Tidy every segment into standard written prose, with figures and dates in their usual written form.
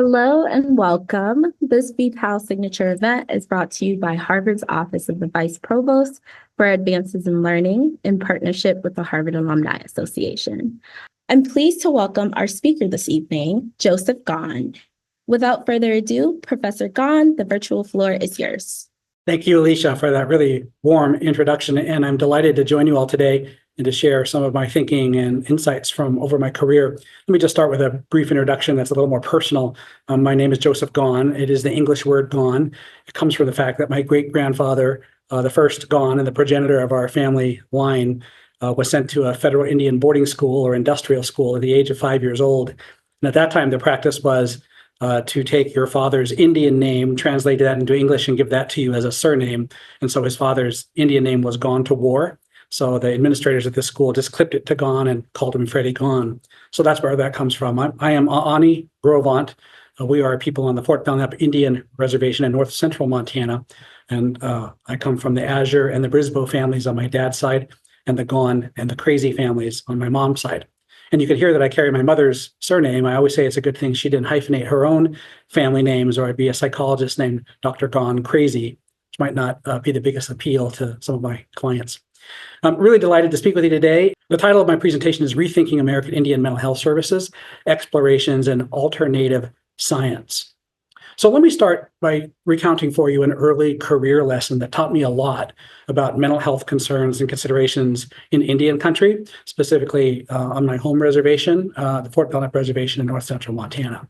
Hello and welcome. This VPAL signature event is brought to you by Harvard's Office of the Vice Provost for Advances in Learning in partnership with the Harvard Alumni Association. I'm pleased to welcome our speaker this evening, Joseph Gahn. Without further ado, Professor Gahn, the virtual floor is yours. Thank you, Alicia, for that really warm introduction. And I'm delighted to join you all today and to share some of my thinking and insights from over my career. Let me just start with a brief introduction that's a little more personal. My name is Joseph Gahn. It is the English word gone. It comes from the fact that my great-grandfather, the first Gahn and the progenitor of our family line, was sent to a federal Indian boarding school or industrial school at the age of 5 years old. And at that time, the practice was to take your father's Indian name, translate that into English, and give that to you as a surname. And so his father's Indian name was Gone to War. So the administrators at this school just clipped it to Gahn and called him Freddie Gahn. So that's where that comes from. I am Ani Grovant. We are people on the Fort Belknap Indian reservation in north central Montana. And I come from the Azure and the Brisboe families on my dad's side, and the Gahn and the Crazy families on my mom's side. And you can hear that I carry my mother's surname. I always say it's a good thing she didn't hyphenate her own family names, or I'd be a psychologist named Dr. Gahn Crazy, which might not be the biggest appeal to some of my clients. I'm really delighted to speak with you today. The title of my presentation is Rethinking American Indian Mental Health Services, Explorations in Alternative Science. So let me start by recounting for you an early career lesson that taught me a lot about mental health concerns and considerations in Indian country, specifically on my home reservation, the Fort Belknap Reservation in north central Montana.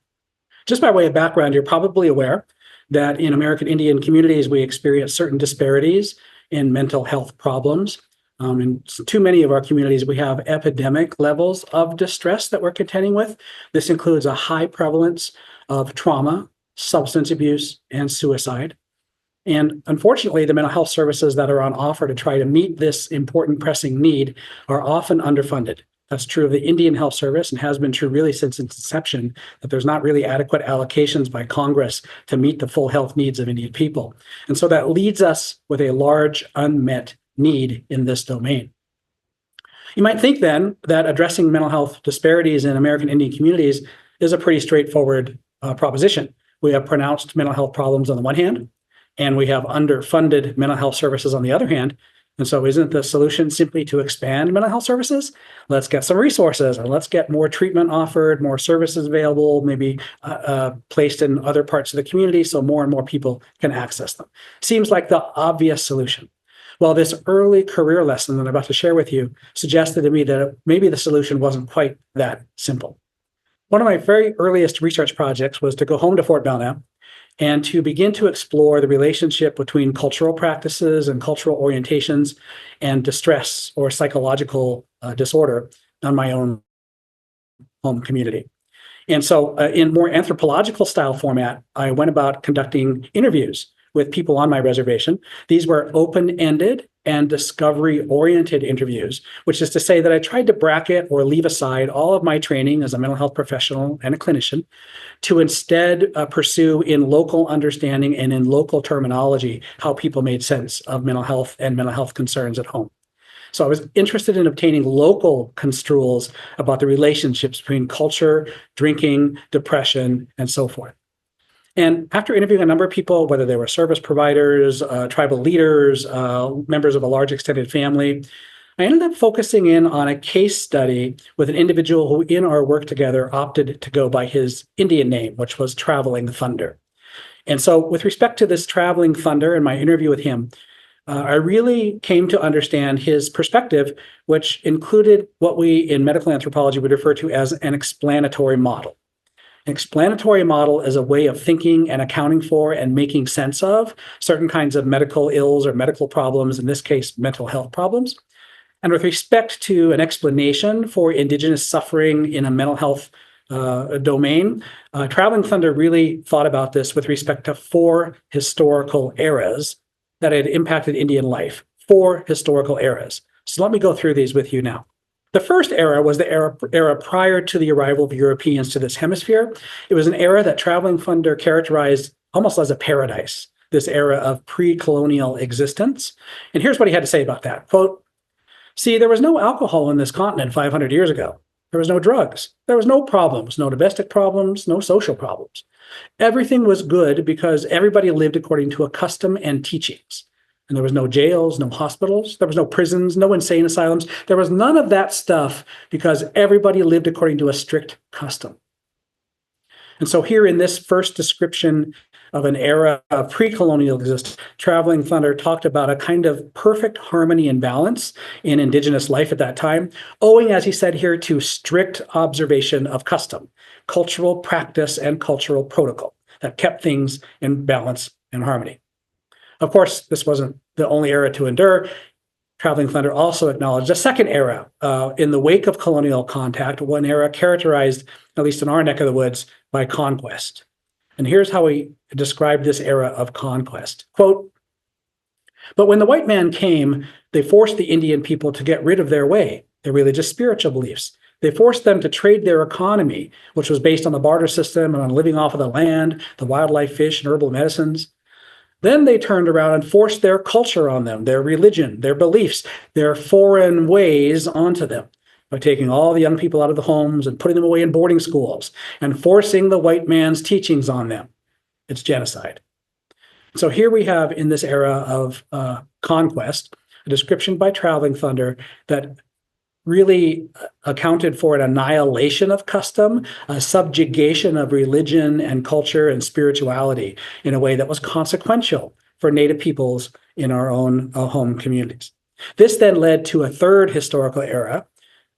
Just by way of background, you're probably aware that in American Indian communities, we experience certain disparities in mental health problems. In too many of our communities, we have epidemic levels of distress that we're contending with. This includes a high prevalence of trauma, substance abuse, and suicide. And unfortunately, the mental health services that are on offer to try to meet this important pressing need are often underfunded. That's true of the Indian Health Service and has been true really since its inception, that there's not really adequate allocations by Congress to meet the full health needs of Indian people. And so that leads us with a large unmet need in this domain. You might think then that addressing mental health disparities in American Indian communities is a pretty straightforward proposition. We have pronounced mental health problems on the one hand, and we have underfunded mental health services on the other hand. And so isn't the solution simply to expand mental health services? Let's get some resources and let's get more treatment offered, more services available, maybe placed in other parts of the community so more and more people can access them. Seems like the obvious solution. Well, this early career lesson that I'm about to share with you suggested to me that maybe the solution wasn't quite that simple. One of my very earliest research projects was to go home to Fort Belknap and to begin to explore the relationship between cultural practices and cultural orientations and distress or psychological disorder on my own home community. And so in more anthropological style format, I went about conducting interviews with people on my reservation. These were open-ended and discovery-oriented interviews, which is to say that I tried to bracket or leave aside all of my training as a mental health professional and a clinician to instead pursue in local understanding and in local terminology how people made sense of mental health and mental health concerns at home. So I was interested in obtaining local construals about the relationships between culture, drinking, depression, and so forth. And after interviewing a number of people, whether they were service providers, tribal leaders, members of a large extended family, I ended up focusing in on a case study with an individual who in our work together opted to go by his Indian name, which was Traveling Thunder. And so with respect to this Traveling Thunder and my interview with him, I really came to understand his perspective, which included what we in medical anthropology would refer to as an explanatory model. An explanatory model is a way of thinking and accounting for and making sense of certain kinds of medical ills or medical problems, in this case, mental health problems. And with respect to an explanation for Indigenous suffering in a mental health domain, Traveling Thunder really thought about this with respect to 4 historical eras that had impacted Indian life, 4 historical eras. So let me go through these with you now. The first era was the era prior to the arrival of Europeans to this hemisphere. It was an era that Traveling Thunder characterized almost as a paradise, this era of pre-colonial existence. And here's what he had to say about that. Quote, "See, there was no alcohol on this continent 500 years ago. There was no drugs. There was no problems, no domestic problems, no social problems. Everything was good because everybody lived according to a custom and teachings. And there was no jails, no hospitals, there was no prisons, no insane asylums. There was none of that stuff because everybody lived according to a strict custom. And so here in this first description of an era of pre-colonial existence, Traveling Thunder talked about a kind of perfect harmony and balance in Indigenous life at that time, owing, as he said here, to strict observation of custom, cultural practice, and cultural protocol that kept things in balance and harmony. Of course, this wasn't the only era to endure. Traveling Thunder also acknowledged a second era in the wake of colonial contact, one era characterized, at least in our neck of the woods, by conquest. And here's how he described this era of conquest. Quote, "But when the white man came, they forced the Indian people to get rid of their way, their religious spiritual beliefs. They forced them to trade their economy, which was based on the barter system and on living off of the land, the wildlife, fish, and herbal medicines. Then they turned around and forced their culture on them, their religion, their beliefs, their foreign ways onto them by taking all the young people out of the homes and putting them away in boarding schools and forcing the white man's teachings on them. It's genocide." So here we have in this era of conquest, a description by Traveling Thunder that really accounted for an annihilation of custom, a subjugation of religion and culture and spirituality in a way that was consequential for Native peoples in our own home communities. This then led to a third historical era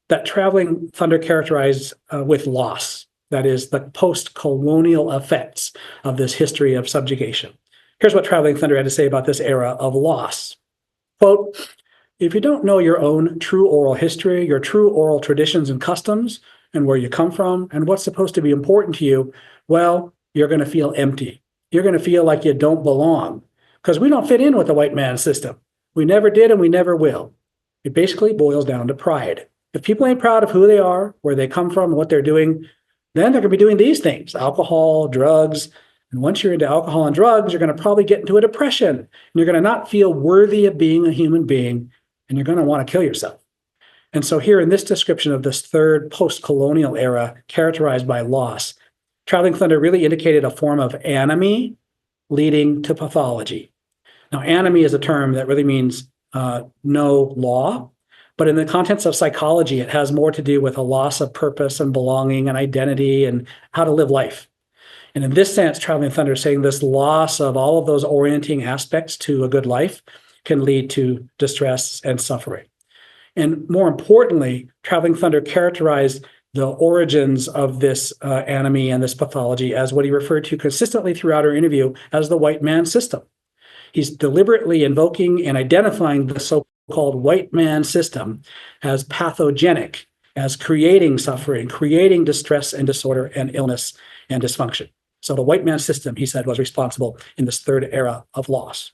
that Traveling Thunder characterized with loss, that is, the post-colonial effects of this history of subjugation. Here's what Traveling Thunder had to say about this era of loss. Quote, "If you don't know your own true oral history, your true oral traditions and customs, and where you come from, and what's supposed to be important to you, well, you're going to feel empty. You're going to feel like you don't belong, because we don't fit in with the white man's system. We never did, and we never will." It basically boils down to pride. If people ain't proud of who they are, where they come from, and what they're doing, then they're going to be doing these things, alcohol, drugs. And once you're into alcohol and drugs, you're going to probably get into a depression. And you're going to not feel worthy of being a human being, and you're going to want to kill yourself. And so here in this description of this third post-colonial era characterized by loss, Traveling Thunder really indicated a form of anomie leading to pathology. Now, anomie is a term that really means no law. But in the context of psychology, it has more to do with a loss of purpose and belonging and identity and how to live life. And in this sense, Traveling Thunder is saying this loss of all of those orienting aspects to a good life can lead to distress and suffering. And more importantly, Traveling Thunder characterized the origins of this anomie and this pathology as what he referred to consistently throughout our interview as the white man system. He's deliberately invoking and identifying the so-called white man system as pathogenic, as creating suffering, creating distress and disorder and illness and dysfunction. So the white man system, he said, was responsible in this third era of loss.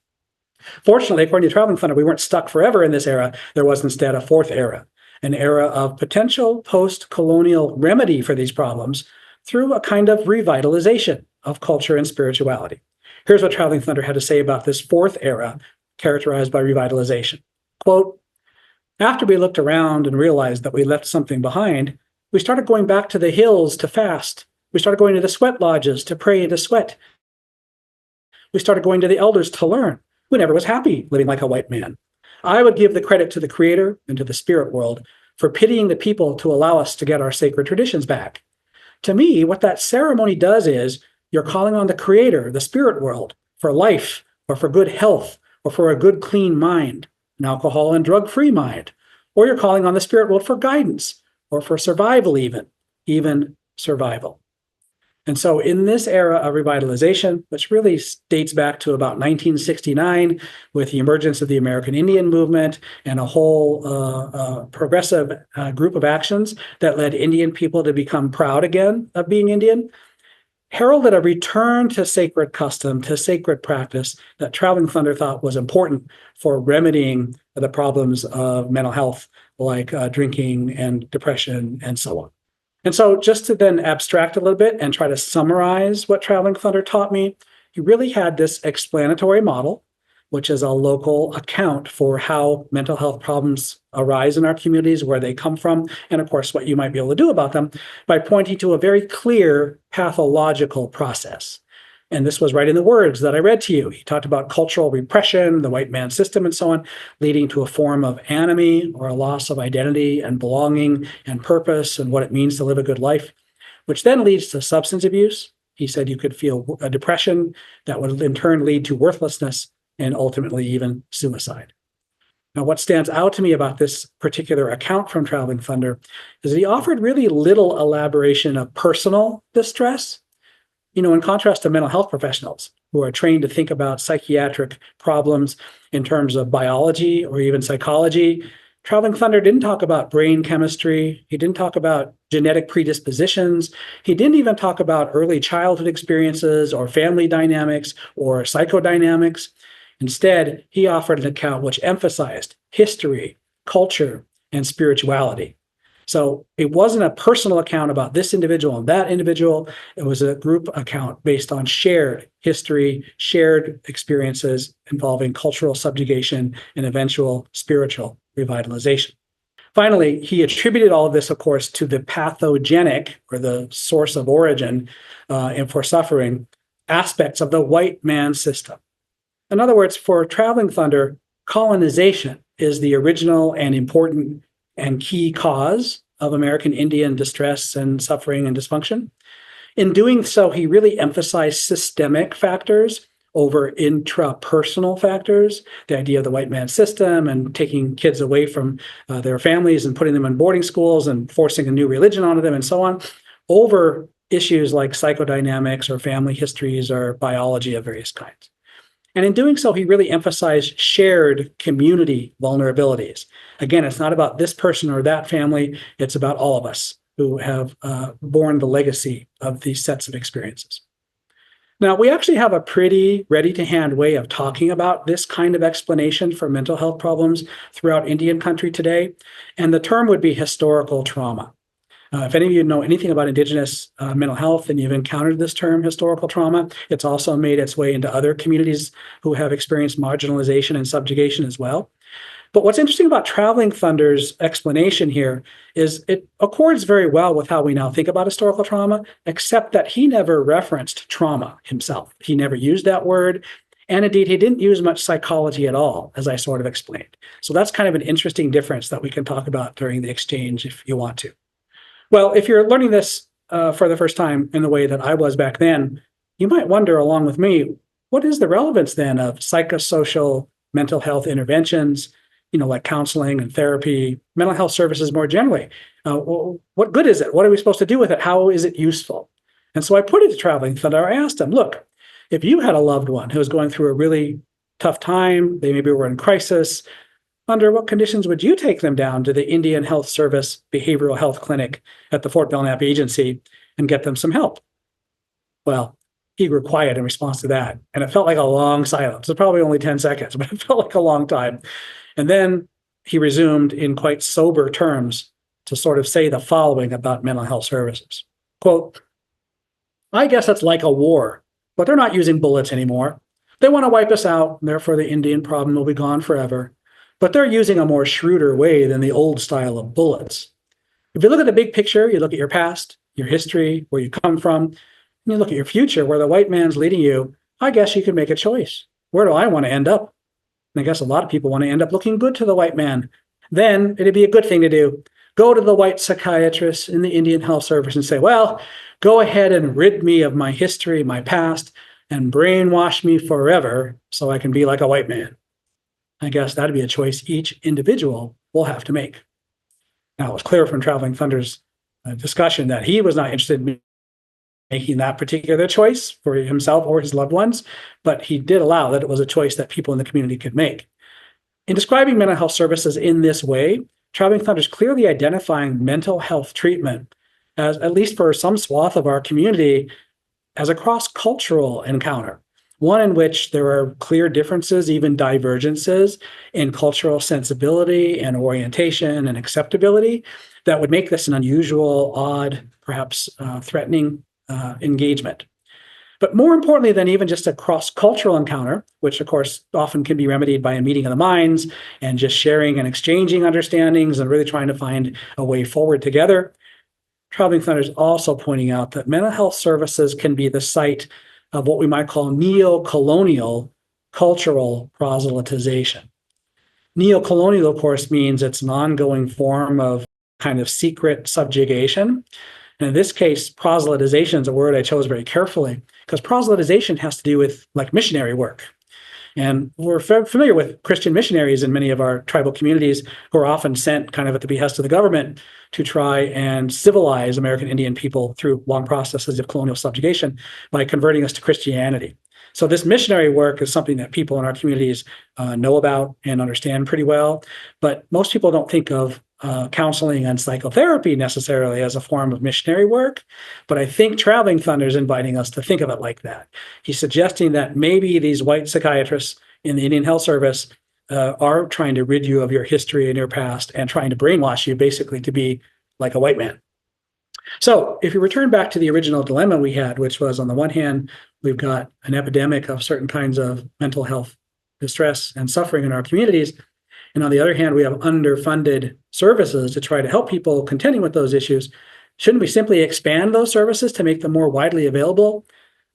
Fortunately, according to Traveling Thunder, we weren't stuck forever in this era. There was instead a fourth era, an era of potential post-colonial remedy for these problems through a kind of revitalization of culture and spirituality. Here's what Traveling Thunder had to say about this fourth era characterized by revitalization. Quote, "After we looked around and realized that we left something behind, we started going back to the hills to fast. We started going to the sweat lodges to pray and to sweat. We started going to the elders to learn. We never was happy living like a white man. I would give the credit to the Creator and to the spirit world for pitying the people to allow us to get our sacred traditions back. To me, what that ceremony does is you're calling on the Creator, the spirit world, for life or for good health or for a good, clean mind, an alcohol and drug-free mind. Or you're calling on the spirit world for guidance or for survival even survival." And so in this era of revitalization, which really dates back to about 1969 with the emergence of the American Indian movement and a whole progressive group of actions that led Indian people to become proud again of being Indian, heralded a return to sacred custom, to sacred practice that Traveling Thunder thought was important for remedying the problems of mental health like drinking and depression and so on. And so just to then abstract a little bit and try to summarize what Traveling Thunder taught me, he really had this explanatory model which is a local account for how mental health problems arise in our communities, where they come from, and of course, what you might be able to do about them, by pointing to a very clear pathological process. And this was right in the words that I read to you. He talked about cultural repression, the white man system, and so on, leading to a form of anomie or a loss of identity and belonging and purpose and what it means to live a good life, which then leads to substance abuse. He said you could feel a depression that would in turn lead to worthlessness and ultimately even suicide. Now, what stands out to me about this particular account from Traveling Thunder is that he offered really little elaboration of personal distress. In contrast to mental health professionals who are trained to think about psychiatric problems in terms of biology or even psychology, Traveling Thunder didn't talk about brain chemistry. He didn't talk about genetic predispositions. He didn't even talk about early childhood experiences or family dynamics or psychodynamics. Instead, he offered an account which emphasized history, culture, and spirituality. So it wasn't a personal account about this individual and that individual. It was a group account based on shared history, shared experiences involving cultural subjugation and eventual spiritual revitalization. Finally, he attributed all of this, of course, to the pathogenic, or the source of origin and for suffering, aspects of the white man system. In other words, for Traveling Thunder, colonization is the original and important and key cause of American Indian distress and suffering and dysfunction. In doing so, he really emphasized systemic factors over intrapersonal factors, the idea of the white man system and taking kids away from their families and putting them in boarding schools and forcing a new religion onto them and so on, over issues like psychodynamics or family histories or biology of various kinds. And in doing so, he really emphasized shared community vulnerabilities. Again, it's not about this person or that family. It's about all of us who have borne the legacy of these sets of experiences. Now, we actually have a pretty ready-to-hand way of talking about this kind of explanation for mental health problems throughout Indian country today, and the term would be historical trauma. If any of you know anything about Indigenous mental health and you've encountered this term, historical trauma, it's also made its way into other communities who have experienced marginalization and subjugation as well. But what's interesting about Traveling Thunder's explanation here is it accords very well with how we now think about historical trauma, except that he never referenced trauma himself. He never used that word. And indeed, he didn't use much psychology at all, as I sort of explained. So that's kind of an interesting difference that we can talk about during the exchange if you want to. Well, if you're learning this for the first time in the way that I was back then, you might wonder along with me, what is the relevance then of psychosocial mental health interventions, like counseling and therapy, mental health services more generally? What good is it? What are we supposed to do with it? How is it useful? And so I put it to Traveling Thunder. I asked him, look, if you had a loved one who was going through a really tough time, they maybe were in crisis, under what conditions would you take them down to the Indian Health Service Behavioral Health Clinic at the Fort Belknap Agency and get them some help? Well, he grew quiet in response to that. And it felt like a long silence. It was probably only 10 seconds, but it felt like a long time. And then he resumed in quite sober terms to sort of say the following about mental health services. Quote, I guess it's like a war, but they're not using bullets anymore. They want to wipe us out, and therefore the Indian problem will be gone forever. But they're using a more shrewder way than the old style of bullets. If you look at the big picture, you look at your past, your history, where you come from, and you look at your future, where the white man's leading you, I guess you could make a choice. Where do I want to end up? And I guess a lot of people want to end up looking good to the white man. Then it'd be a good thing to do. Go to the white psychiatrist in the Indian Health Service and say, well, go ahead and rid me of my history, my past, and brainwash me forever so I can be like a white man. I guess that'd be a choice each individual will have to make. Now, it was clear from Traveling Thunder's discussion that he was not interested in making that particular choice for himself or his loved ones, but he did allow that it was a choice that people in the community could make. In describing mental health services in this way, Traveling Thunder is clearly identifying mental health treatment as, at least for some swath of our community, as a cross-cultural encounter, one in which there are clear differences, even divergences in cultural sensibility and orientation and acceptability that would make this an unusual, odd, perhaps threatening engagement. But more importantly than even just a cross-cultural encounter, which of course often can be remedied by a meeting of the minds and just sharing and exchanging understandings and really trying to find a way forward together, Traveling Thunder is also pointing out that mental health services can be the site of what we might call neo-colonial cultural proselytization. Neo-colonial, of course, means it's an ongoing form of kind of secret subjugation. And in this case, proselytization is a word I chose very carefully because proselytization has to do with like missionary work. And we're familiar with Christian missionaries in many of our tribal communities who are often sent kind of at the behest of the government to try and civilize American Indian people through long processes of colonial subjugation by converting us to Christianity. So this missionary work is something that people in our communities know about and understand pretty well, but most people don't think of counseling and psychotherapy necessarily as a form of missionary work. But I think Traveling Thunder is inviting us to think of it like that. He's suggesting that maybe these white psychiatrists in the Indian Health Service are trying to rid you of your history and your past and trying to brainwash you basically to be like a white man. So if you return back to the original dilemma we had, which was on the one hand, we've got an epidemic of certain kinds of mental health distress and suffering in our communities. And on the other hand, we have underfunded services to try to help people contending with those issues. Shouldn't we simply expand those services to make them more widely available?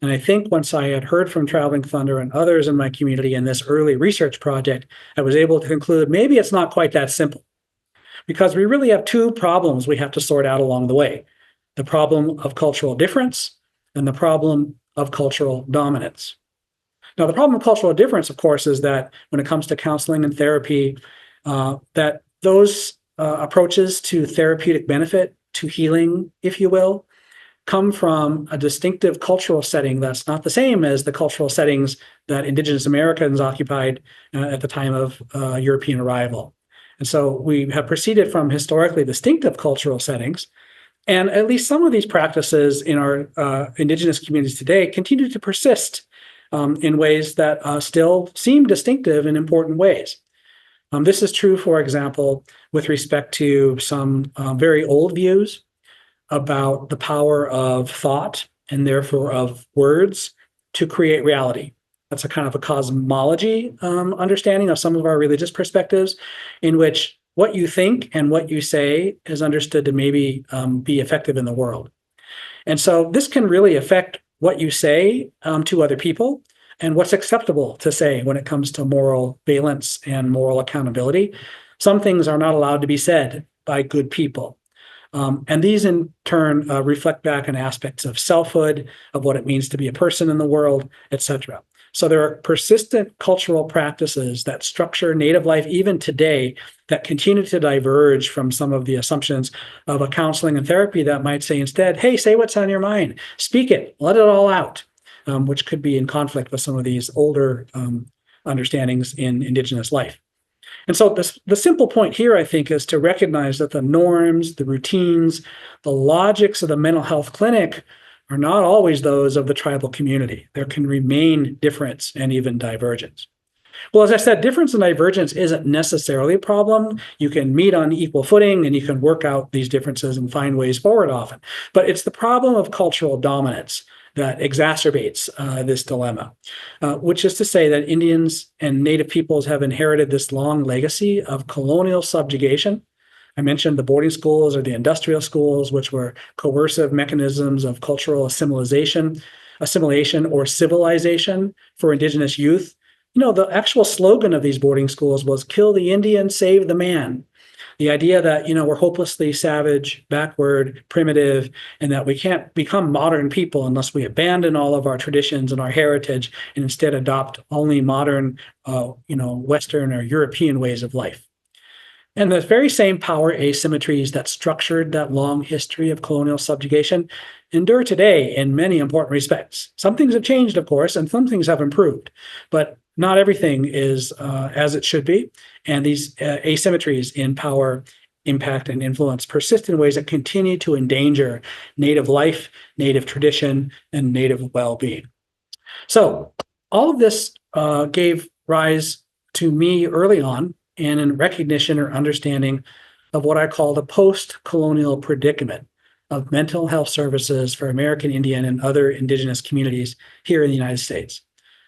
And I think once I had heard from Traveling Thunder and others in my community in this early research project, I was able to conclude maybe it's not quite that simple because we really have two problems we have to sort out along the way. The problem of cultural difference and the problem of cultural dominance. Now, the problem of cultural difference, of course, is that when it comes to counseling and therapy, that those approaches to therapeutic benefit, to healing, if you will, come from a distinctive cultural setting that's not the same as the cultural settings that Indigenous Americans occupied at the time of European arrival. And so we have proceeded from historically distinctive cultural settings. And at least some of these practices in our Indigenous communities today continue to persist in ways that still seem distinctive in important ways. This is true, for example, with respect to some very old views about the power of thought and therefore of words to create reality. That's a kind of a cosmology understanding of some of our religious perspectives in which what you think and what you say is understood to maybe be effective in the world. And so this can really affect what you say to other people and what's acceptable to say when it comes to moral valence and moral accountability. Some things are not allowed to be said by good people. And these in turn reflect back on aspects of selfhood, of what it means to be a person in the world, etc. So there are persistent cultural practices that structure Native life even today that continue to diverge from some of the assumptions of a counseling and therapy that might say instead, hey, say what's on your mind, speak it, let it all out, which could be in conflict with some of these older understandings in Indigenous life. And so the simple point here, I think, is to recognize that the norms, the routines, the logics of the mental health clinic are not always those of the tribal community. There can remain difference and even divergence. Well, as I said, difference and divergence isn't necessarily a problem. You can meet on equal footing and you can work out these differences and find ways forward often. But it's the problem of cultural dominance that exacerbates this dilemma, which is to say that Indians and Native peoples have inherited this long legacy of colonial subjugation. I mentioned the boarding schools or the industrial schools, which were coercive mechanisms of cultural assimilation or civilization for Indigenous youth. You know, the actual slogan of these boarding schools was "Kill the Indian, save the man." The idea that, you know, we're hopelessly savage, backward, primitive, and that we can't become modern people unless we abandon all of our traditions and our heritage and instead adopt only modern, Western or European ways of life. And the very same power asymmetries that structured that long history of colonial subjugation endure today in many important respects. Some things have changed, of course, and some things have improved, but not everything is as it should be. And these asymmetries in power, impact, and influence persist in ways that continue to endanger Native life, Native tradition, and Native well-being. So all of this gave rise to me early on and in recognition or understanding of what I call the post-colonial predicament of mental health services for American Indian and other Indigenous communities here in the United States.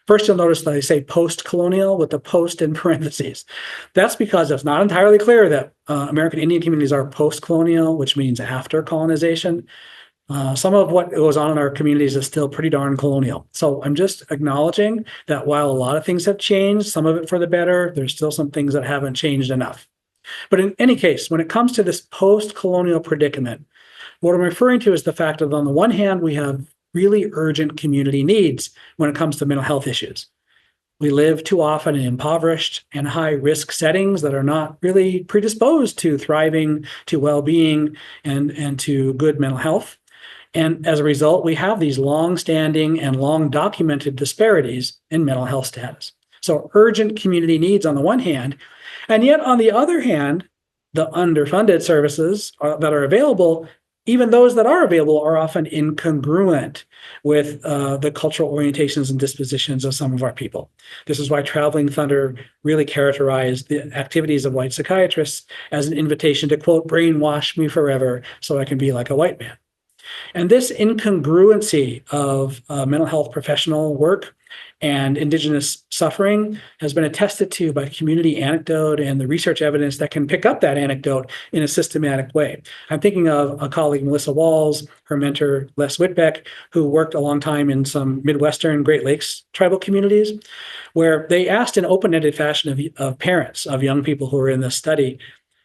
First, you'll notice that I say post-colonial with the post in parentheses. That's because it's not entirely clear that American Indian communities are post-colonial, which means after colonization. Some of what goes on in our communities is still pretty darn colonial. So I'm just acknowledging that while a lot of things have changed, some of it for the better, there's still some things that haven't changed enough. But in any case, when it comes to this post-colonial predicament, what I'm referring to is the fact that on the one hand, we have really urgent community needs when it comes to mental health issues. We live too often in impoverished and high-risk settings that are not really predisposed to thriving, to well-being, and to good mental health. And as a result, we have these long-standing and long-documented disparities in mental health status. So urgent community needs on the one hand, and yet on the other hand, the underfunded services that are available, even those that are available, are often incongruent with the cultural orientations and dispositions of some of our people. This is why Traveling Thunder really characterized the activities of white psychiatrists as an invitation to, quote, brainwash me forever so I can be like a white man. And this incongruency of mental health professional work and Indigenous suffering has been attested to by community anecdote and the research evidence that can pick up that anecdote in a systematic way. I'm thinking of a colleague, Melissa Walls, her mentor, Les Whitbeck, who worked a long time in some Midwestern Great Lakes tribal communities, where they asked in open-ended fashion of parents of young people who were in this study,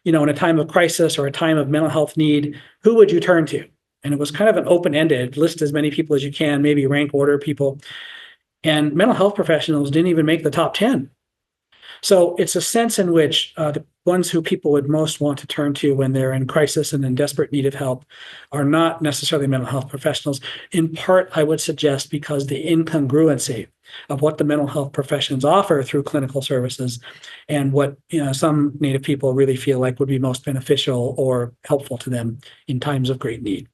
in a time of crisis or a time of mental health need, who would you turn to? And it was kind of an open-ended, list as many people as you can, maybe rank order people. And mental health professionals didn't even make the top 10. So it's a sense in which the ones who people would most want to turn to when they're in crisis and in desperate need of help are not necessarily mental health professionals. In part, I would suggest because the incongruency of what the mental health professions offer through clinical services and what some Native people really feel like would be most beneficial or helpful to them in times of great need.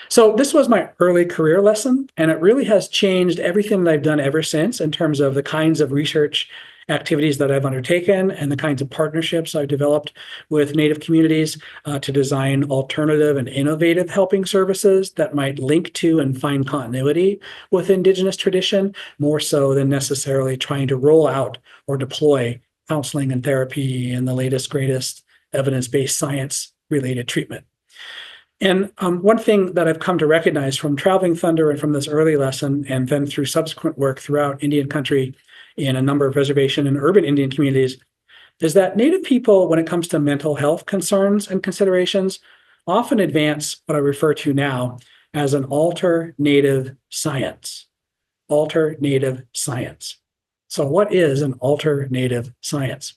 So this was my early career lesson, and it really has changed everything that I've done ever since in terms of the kinds of research activities that I've undertaken and the kinds of partnerships I've developed with Native communities to design alternative and innovative helping services that might link to and find continuity with Indigenous tradition, more so than necessarily trying to roll out or deploy counseling and therapy and the latest, greatest evidence-based science-related treatment. And one thing that I've come to recognize from Traveling Thunder and from this early lesson, and then through subsequent work throughout Indian country in a number of reservation and urban Indian communities, is that Native people, when it comes to mental health concerns and considerations, often advance what I refer to now as an alternative science. Alternative science. So what is an alternative science?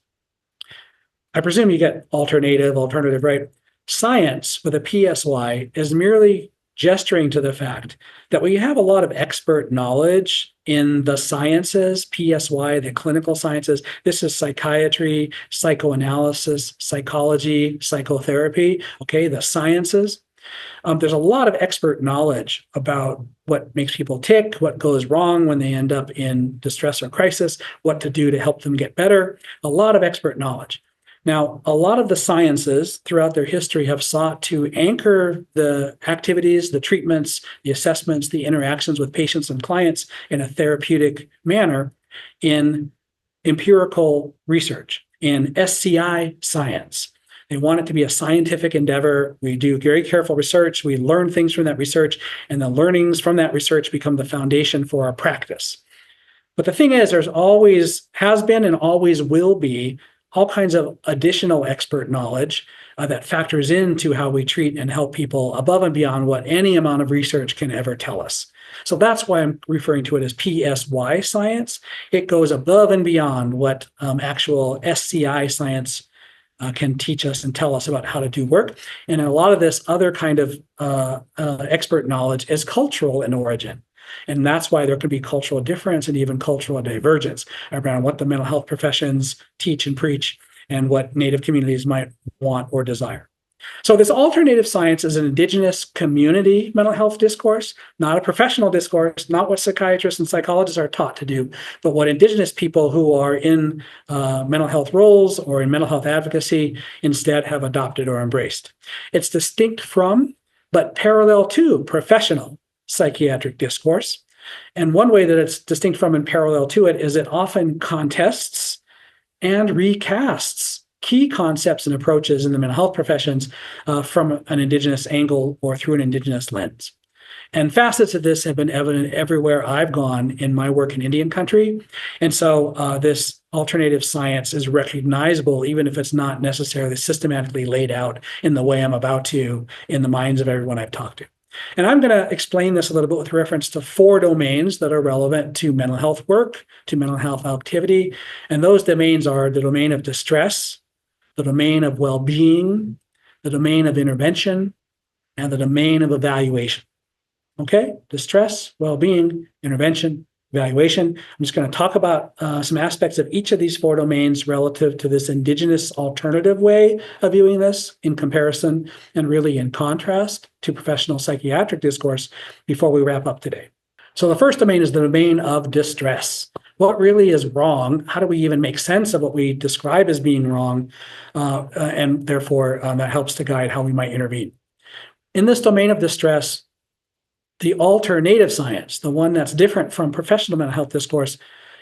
I presume you get alternative, right? Science with a PSY is merely gesturing to the fact that we have a lot of expert knowledge in the sciences, PSY, the clinical sciences. This is psychiatry, psychoanalysis, psychology, psychotherapy, okay, the sciences. There's a lot of expert knowledge about what makes people tick, what goes wrong when they end up in distress or crisis, what to do to help them get better, a lot of expert knowledge. Now, a lot of the sciences throughout their history have sought to anchor the activities, the treatments, the assessments, the interactions with patients and clients in a therapeutic manner in empirical research, in SCI science. They want it to be a scientific endeavor. We do very careful research. We learn things from that research, and the learnings from that research become the foundation for our practice. But the thing is, there's always has been and always will be all kinds of additional expert knowledge that factors into how we treat and help people above and beyond what any amount of research can ever tell us. So that's why I'm referring to it as PSY science. It goes above and beyond what actual SCI science can teach us and tell us about how to do work. And a lot of this other kind of expert knowledge is cultural in origin. And that's why there can be cultural difference and even cultural divergence around what the mental health professions teach and preach and what Native communities might want or desire. So this alternative science is an Indigenous community mental health discourse, not a professional discourse, not what psychiatrists and psychologists are taught to do, but what Indigenous people who are in mental health roles or in mental health advocacy instead have adopted or embraced. It's distinct from but parallel to professional psychiatric discourse. And one way that it's distinct from and parallel to it is it often contests and recasts key concepts and approaches in the mental health professions from an Indigenous angle or through an Indigenous lens. And facets of this have been evident everywhere I've gone in my work in Indian country. And so this alternative science is recognizable, even if it's not necessarily systematically laid out in the way I'm about to in the minds of everyone I've talked to. And I'm going to explain this a little bit with reference to 4 domains that are relevant to mental health work, to mental health activity. And those domains are the domain of distress, the domain of well-being, the domain of intervention, and the domain of evaluation. Okay, distress, well-being, intervention, evaluation. I'm just going to talk about some aspects of each of these 4 domains relative to this Indigenous alternative way of viewing this in comparison and really in contrast to professional psychiatric discourse before we wrap up today. So the first domain is the domain of distress. What really is wrong? How do we even make sense of what we describe as being wrong? And therefore, that helps to guide how we might intervene. In this domain of distress, the alternative science, the one that's different from professional mental health discourse,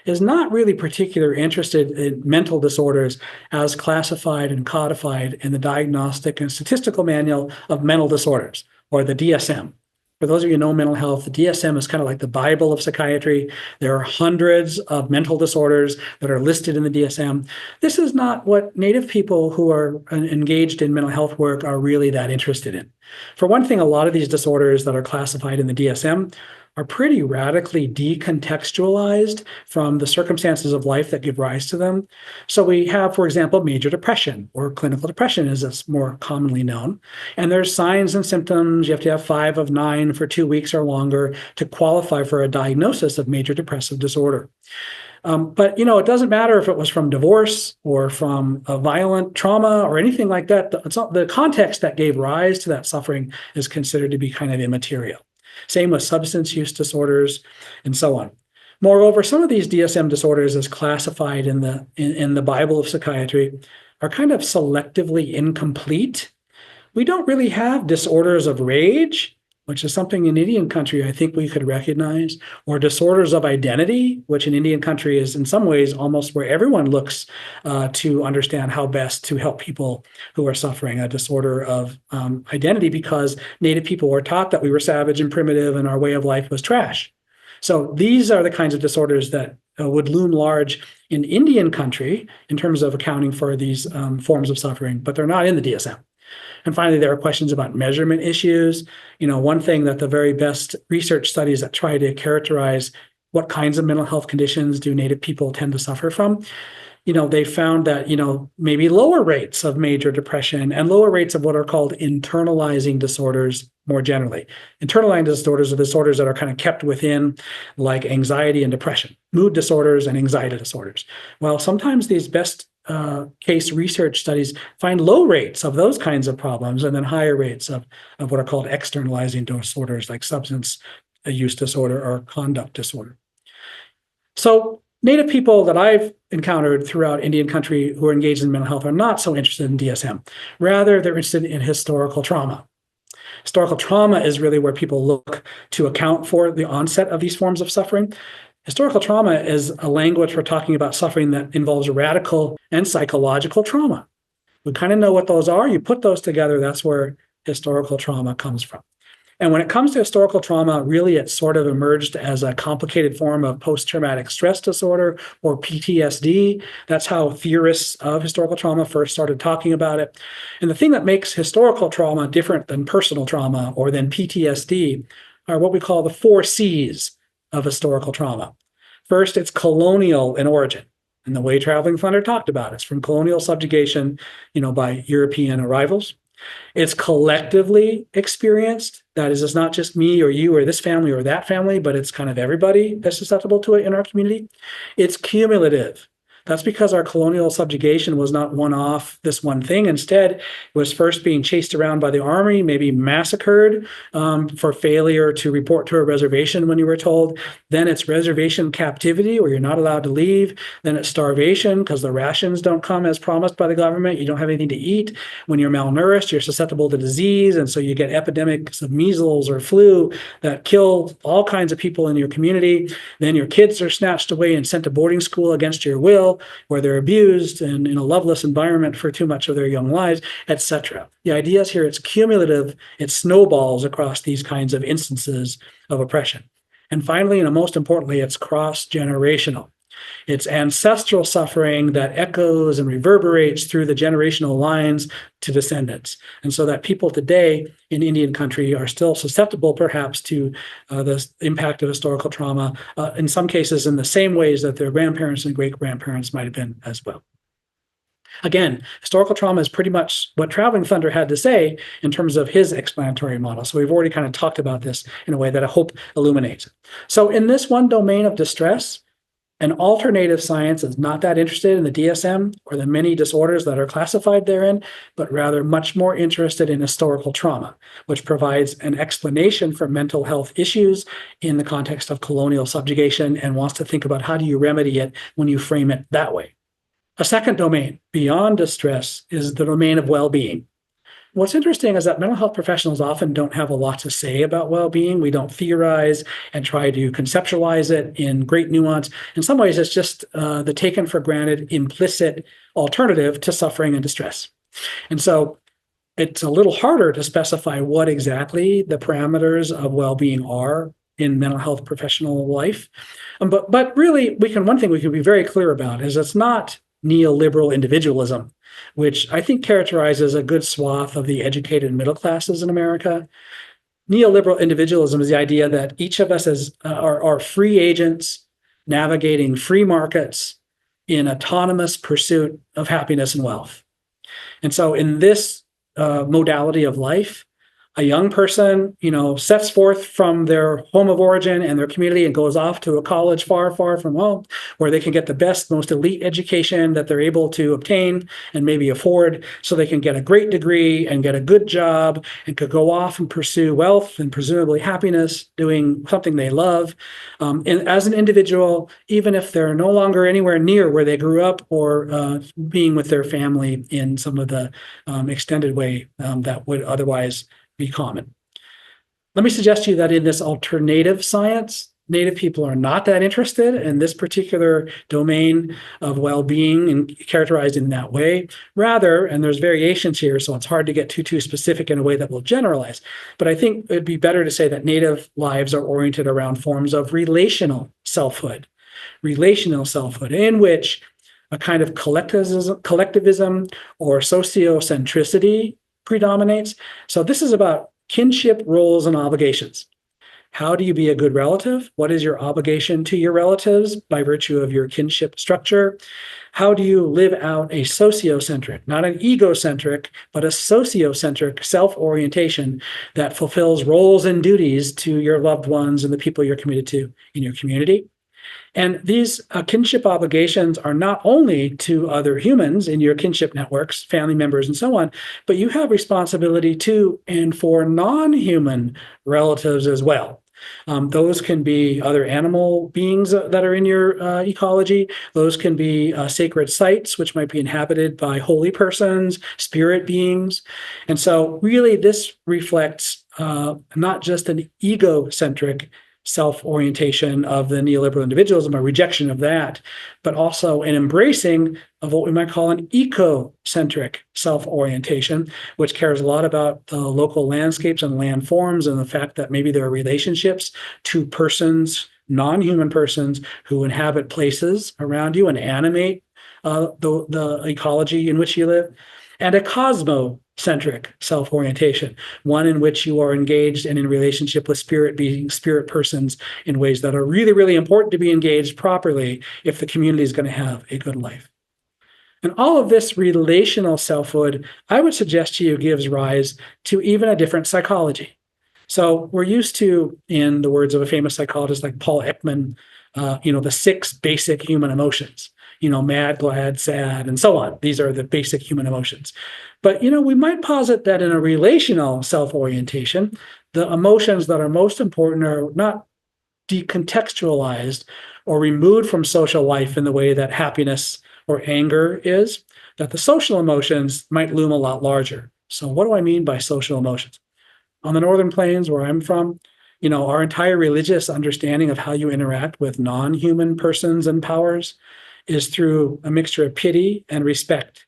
is not really particularly interested in mental disorders as classified and codified in the Diagnostic and Statistical Manual of Mental Disorders, or the DSM. For those of you who know mental health, the DSM is kind of like the Bible of psychiatry. There are hundreds of mental disorders that are listed in the DSM. This is not what Native people who are engaged in mental health work are really that interested in. For one thing, a lot of these disorders that are classified in the DSM are pretty radically decontextualized from the circumstances of life that give rise to them. So we have, for example, major depression, or clinical depression as it's more commonly known. And there's signs and symptoms. You have to have 5 of 9 for 2 weeks or longer to qualify for a diagnosis of major depressive disorder. But, it doesn't matter if it was from divorce or from a violent trauma or anything like that. The context that gave rise to that suffering is considered to be kind of immaterial. Same with substance use disorders and so on. Moreover, some of these DSM disorders as classified in the Bible of psychiatry are kind of selectively incomplete. We don't really have disorders of rage, which is something in Indian country I think we could recognize, or disorders of identity, which in Indian country is in some ways almost where everyone looks to understand how best to help people who are suffering a disorder of identity, because Native people were taught that we were savage and primitive and our way of life was trash. So these are the kinds of disorders that would loom large in Indian country in terms of accounting for these forms of suffering, but they're not in the DSM. And finally, there are questions about measurement issues. One thing that the very best research studies that try to characterize what kinds of mental health conditions do Native people tend to suffer from, they found that, maybe lower rates of major depression and lower rates of what are called internalizing disorders more generally. Internalizing disorders are disorders that are kind of kept within, like anxiety and depression, mood disorders and anxiety disorders. Well, sometimes these best case research studies find low rates of those kinds of problems and then higher rates of what are called externalizing disorders like substance use disorder or conduct disorder. So Native people that I've encountered throughout Indian country who are engaged in mental health are not so interested in DSM. Rather, they're interested in historical trauma. Historical trauma is really where people look to account for the onset of these forms of suffering. Historical trauma is a language for talking about suffering that involves radical and psychological trauma. We kind of know what those are. You put those together, that's where historical trauma comes from. And when it comes to historical trauma, really it sort of emerged as a complicated form of post-traumatic stress disorder or PTSD. That's how theorists of historical trauma first started talking about it. And the thing that makes historical trauma different than personal trauma or than PTSD are what we call the 4 C's of historical trauma. First, it's colonial in origin. And the way Traveling Thunder talked about, it's from colonial subjugation, by European arrivals. It's collectively experienced. That is, it's not just me or you or this family or that family, but it's kind of everybody that's susceptible to it in our community. It's cumulative. That's because our colonial subjugation was not one-off, this one thing. Instead, it was first being chased around by the army, maybe massacred for failure to report to a reservation when you were told. Then it's reservation captivity, where you're not allowed to leave. Then it's starvation because the rations don't come as promised by the government. You don't have anything to eat. When you're malnourished, you're susceptible to disease. And so you get epidemics of measles or flu that kill all kinds of people in your community. Then your kids are snatched away and sent to boarding school against your will, where they're abused and in a loveless environment for too much of their young lives, etc. The idea is here it's cumulative, it snowballs across these kinds of instances of oppression. And finally, and most importantly, it's cross-generational. It's ancestral suffering that echoes and reverberates through the generational lines to descendants. And so that people today in Indian country are still susceptible perhaps to the impact of historical trauma, in some cases in the same ways that their grandparents and great-grandparents might have been as well. Again, historical trauma is pretty much what Traveling Thunder had to say in terms of his explanatory model. So we've already kind of talked about this in a way that I hope illuminates. So in this one domain of distress, an alternative science is not that interested in the DSM or the many disorders that are classified therein, but rather much more interested in historical trauma, which provides an explanation for mental health issues in the context of colonial subjugation and wants to think about how do you remedy it when you frame it that way. A second domain beyond distress is the domain of well-being. What's interesting is that mental health professionals often don't have a lot to say about well-being. We don't theorize and try to conceptualize it in great nuance. In some ways, it's just the taken for granted implicit alternative to suffering and distress. And so it's a little harder to specify what exactly the parameters of well-being are in mental health professional life. But really, one thing we can be very clear about is it's not neoliberal individualism, which I think characterizes a good swath of the educated middle classes in America. Neoliberal individualism is the idea that each of us are free agents navigating free markets in autonomous pursuit of happiness and wealth. And so in this modality of life, a young person, sets forth from their home of origin and their community and goes off to a college far, far from home, where they can get the best, most elite education that they're able to obtain and maybe afford, so they can get a great degree and get a good job and could go off and pursue wealth and presumably happiness doing something they love. And as an individual, even if they're no longer anywhere near where they grew up or being with their family in some of the extended way that would otherwise be common. Let me suggest to you that in this alternative science, Native people are not that interested in this particular domain of well-being and characterized in that way. Rather, and there's variations here, so it's hard to get too specific in a way that will generalize, but I think it'd be better to say that Native lives are oriented around forms of relational selfhood, in which a kind of collectivism or sociocentricity predominates. So this is about kinship roles and obligations. How do you be a good relative? What is your obligation to your relatives by virtue of your kinship structure? How do you live out a sociocentric, not an egocentric, but a sociocentric self-orientation that fulfills roles and duties to your loved ones and the people you're committed to in your community? And these kinship obligations are not only to other humans in your kinship networks, family members, and so on, but you have responsibility to and for non-human relatives as well. Those can be other animal beings that are in your ecology. Those can be sacred sites, which might be inhabited by holy persons, spirit beings. And so really this reflects not just an egocentric self-orientation of the neoliberal individualism, a rejection of that, but also an embracing of what we might call an ecocentric self-orientation, which cares a lot about the local landscapes and landforms and the fact that maybe there are relationships to persons, non-human persons, who inhabit places around you and animate the ecology in which you live, and a cosmocentric self-orientation, one in which you are engaged and in relationship with spirit beings, spirit persons in ways that are really, really important to be engaged properly if the community is going to have a good life. And all of this relational selfhood, I would suggest to you, gives rise to even a different psychology. So we're used to, in the words of a famous psychologist like Paul Ekman, the 6 basic human emotions. mad, glad, sad, and so on. These are the basic human emotions. But, we might posit that in a relational self-orientation, the emotions that are most important are not decontextualized or removed from social life in the way that happiness or anger is, that the social emotions might loom a lot larger. So what do I mean by social emotions? On the Northern Plains, where I'm from, our entire religious understanding of how you interact with non-human persons and powers is through a mixture of pity and respect.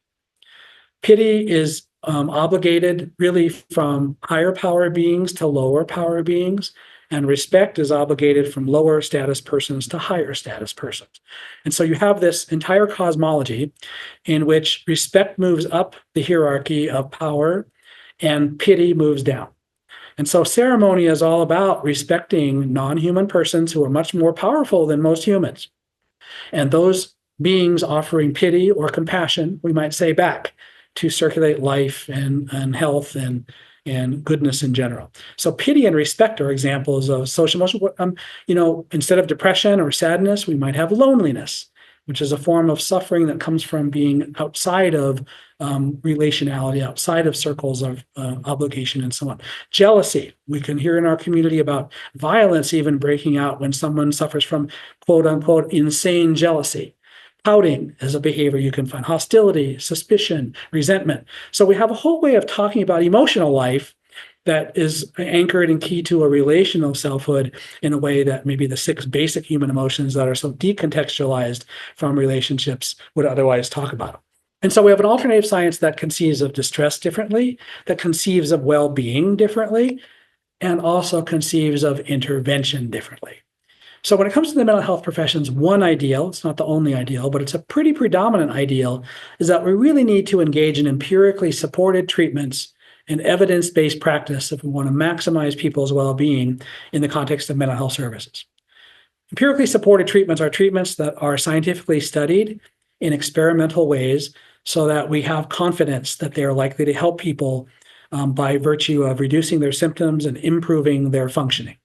Pity is obligated really from higher power beings to lower power beings, and respect is obligated from lower status persons to higher status persons. And so you have this entire cosmology in which respect moves up the hierarchy of power and pity moves down. And so ceremony is all about respecting non-human persons who are much more powerful than most humans. And those beings offering pity or compassion, we might say, back to circulate life and health and goodness in general. So pity and respect are examples of social emotion. Instead of depression or sadness, we might have loneliness, which is a form of suffering that comes from being outside of relationality, outside of circles of obligation and so on. Jealousy, we can hear in our community about violence even breaking out when someone suffers from quote unquote insane jealousy. Pouting is a behavior you can find. Hostility, suspicion, resentment. So we have a whole way of talking about emotional life that is anchored and key to a relational selfhood in a way that maybe the 6 basic human emotions that are so decontextualized from relationships would otherwise talk about. And so we have an alternative science that conceives of distress differently, that conceives of well-being differently, and also conceives of intervention differently. So when it comes to the mental health professions, one ideal, it's not the only ideal, but it's a pretty predominant ideal, is that we really need to engage in empirically supported treatments and evidence-based practice if we want to maximize people's well-being in the context of mental health services. Empirically supported treatments are treatments that are scientifically studied in experimental ways so that we have confidence that they are likely to help people by virtue of reducing their symptoms and improving their functioning.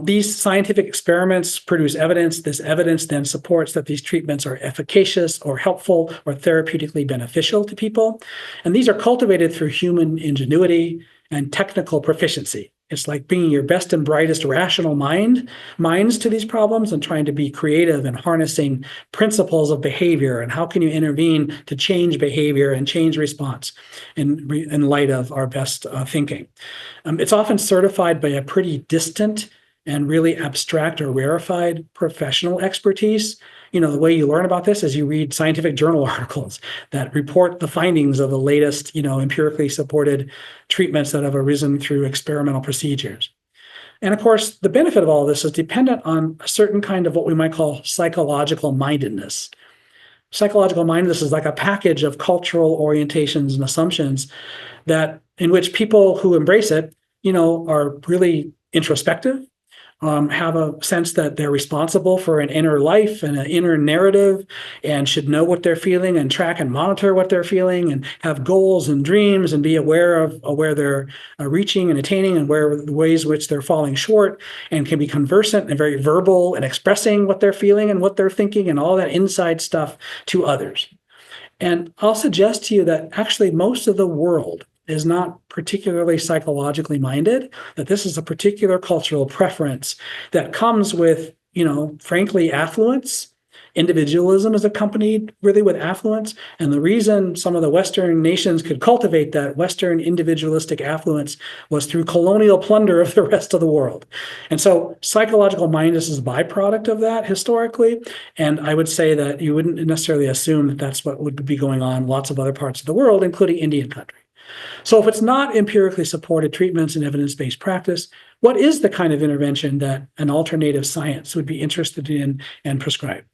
These scientific experiments produce evidence. This evidence then supports that these treatments are efficacious or helpful or therapeutically beneficial to people. And these are cultivated through human ingenuity and technical proficiency. It's like bringing your best and brightest rational minds to these problems and trying to be creative and harnessing principles of behavior and how can you intervene to change behavior and change response in light of our best thinking. It's often certified by a pretty distant and really abstract or rarefied professional expertise. The way you learn about this is you read scientific journal articles that report the findings of the latest, empirically supported treatments that have arisen through experimental procedures. And of course, the benefit of all this is dependent on a certain kind of what we might call psychological mindedness. Psychological mindedness is like a package of cultural orientations and assumptions that in which people who embrace it, are really introspective, have a sense that they're responsible for an inner life and an inner narrative and should know what they're feeling and track and monitor what they're feeling and have goals and dreams and be aware of where they're reaching and attaining and where the ways which they're falling short, and can be conversant and very verbal and expressing what they're feeling and what they're thinking and all that inside stuff to others. And I'll suggest to you that actually most of the world is not particularly psychologically minded, that this is a particular cultural preference that comes with, frankly, affluence. Individualism is accompanied really with affluence. And the reason some of the Western nations could cultivate that Western individualistic affluence was through colonial plunder of the rest of the world. And so psychological mindedness is a byproduct of that historically. And I would say that you wouldn't necessarily assume that that's what would be going on in lots of other parts of the world, including Indian country. So if it's not empirically supported treatments and evidence-based practice, what is the kind of intervention that an alternative science would be interested in and prescribe?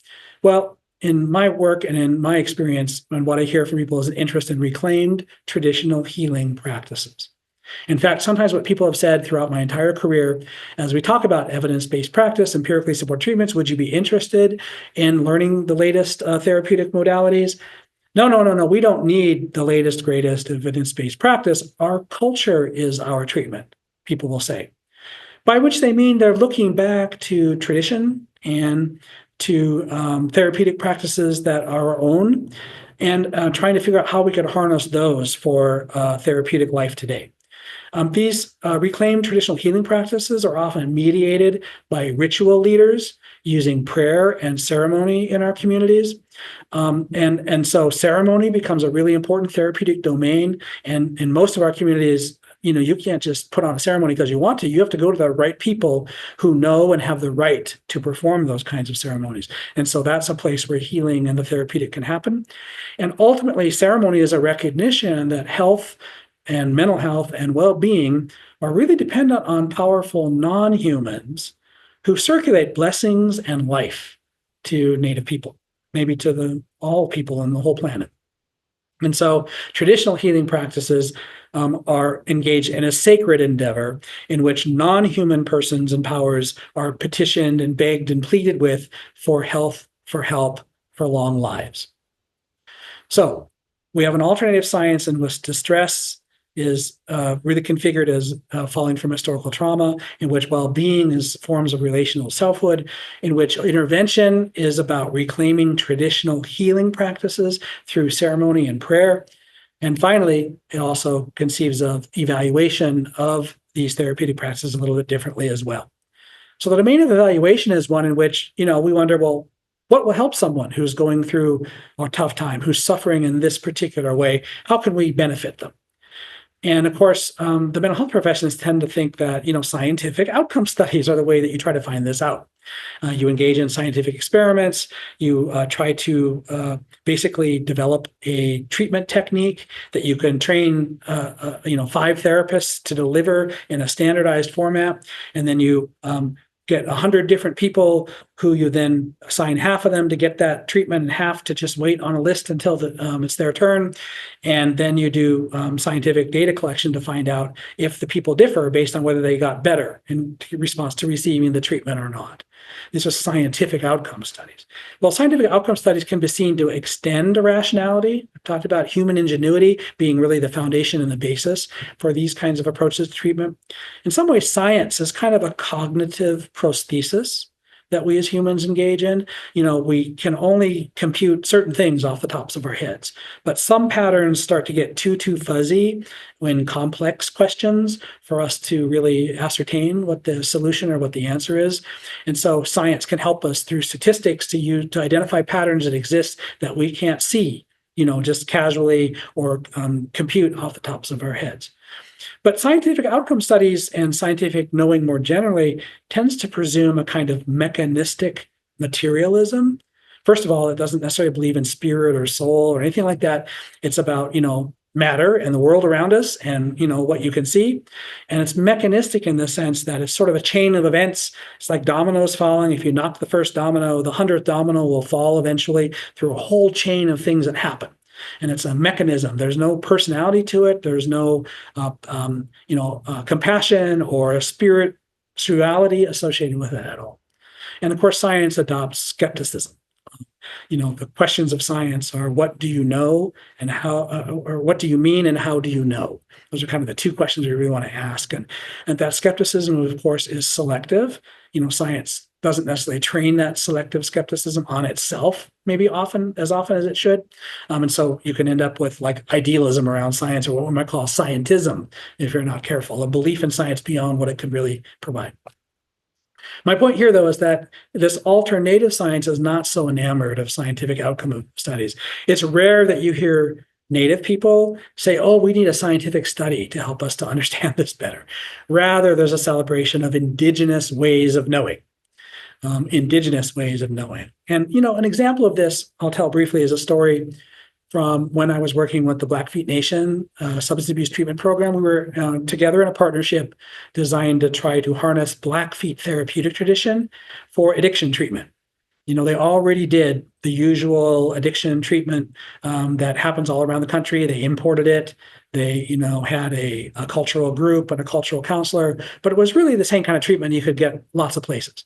Well, in my work and in my experience, and what I hear from people is an interest in reclaimed traditional healing practices. In fact, sometimes what people have said throughout my entire career, as we talk about evidence-based practice, empirically supported treatments, would you be interested in learning the latest therapeutic modalities? No. We don't need the latest, greatest evidence-based practice. Our culture is our treatment, people will say. By which they mean they're looking back to tradition and to therapeutic practices that are our own, and trying to figure out how we could harness those for therapeutic life today. These reclaimed traditional healing practices are often mediated by ritual leaders using prayer and ceremony in our communities. And so ceremony becomes a really important therapeutic domain. And in most of our communities, you can't just put on a ceremony because you want to. You have to go to the right people who know and have the right to perform those kinds of ceremonies. And so that's a place where healing and the therapeutic can happen. And ultimately, ceremony is a recognition that health and mental health and well-being are really dependent on powerful non-humans who circulate blessings and life to Native people, maybe to all people on the whole planet. And so traditional healing practices are engaged in a sacred endeavor in which non-human persons and powers are petitioned and begged and pleaded with for health, for help, for long lives. So we have an alternative science in which distress is really configured as falling from historical trauma, in which well-being is forms of relational selfhood, in which intervention is about reclaiming traditional healing practices through ceremony and prayer. And finally, it also conceives of evaluation of these therapeutic practices a little bit differently as well. So the domain of evaluation is one in which, we wonder, well, what will help someone who's going through a tough time, who's suffering in this particular way? How can we benefit them? And of course, the mental health professions tend to think that, scientific outcome studies are the way that you try to find this out. You engage in scientific experiments. You try to basically develop a treatment technique that you can train, 5 therapists to deliver in a standardized format. And then you get 100 different people who you then assign half of them to get that treatment and half to just wait on a list until it's their turn. And then you do scientific data collection to find out if the people differ based on whether they got better in response to receiving the treatment or not. These are scientific outcome studies. Well, scientific outcome studies can be seen to extend a rationality. I've talked about human ingenuity being really the foundation and the basis for these kinds of approaches to treatment. In some ways, science is kind of a cognitive prosthesis that we as humans engage in. We can only compute certain things off the tops of our heads, but some patterns start to get too fuzzy when complex questions for us to really ascertain what the solution or what the answer is. And so science can help us through statistics to identify patterns that exist that we can't see, just casually or compute off the tops of our heads. But scientific outcome studies and scientific knowing more generally tends to presume a kind of mechanistic materialism. First of all, it doesn't necessarily believe in spirit or soul or anything like that. It's about, matter and the world around us and, what you can see. And it's mechanistic in the sense that it's sort of a chain of events. It's like dominoes falling. If you knock the first domino, the 100th domino will fall eventually through a whole chain of things that happen. And it's a mechanism. There's no personality to it. There's no, compassion or a spirituality associated with it at all. And of course, science adopts skepticism. The questions of science are what do you know and how, or what do you mean and how do you know? Those are kind of the two questions we really want to ask. And that skepticism, of course, is selective. Science doesn't necessarily train that selective skepticism on itself, maybe as often as it should. And so you can end up with like idealism around science, or what we might call scientism, if you're not careful, a belief in science beyond what it could really provide. My point here, though, is that this alternative science is not so enamored of scientific outcome studies. It's rare that you hear Native people say, oh, we need a scientific study to help us to understand this better. Rather, there's a celebration of indigenous ways of knowing. And, an example of this, I'll tell briefly, is a story from when I was working with the Blackfeet Nation substance abuse treatment program. We were together in a partnership designed to try to harness Blackfeet therapeutic tradition for addiction treatment. They already did the usual addiction treatment that happens all around the country. They imported it. They, had a cultural group and a cultural counselor, but it was really the same kind of treatment you could get lots of places.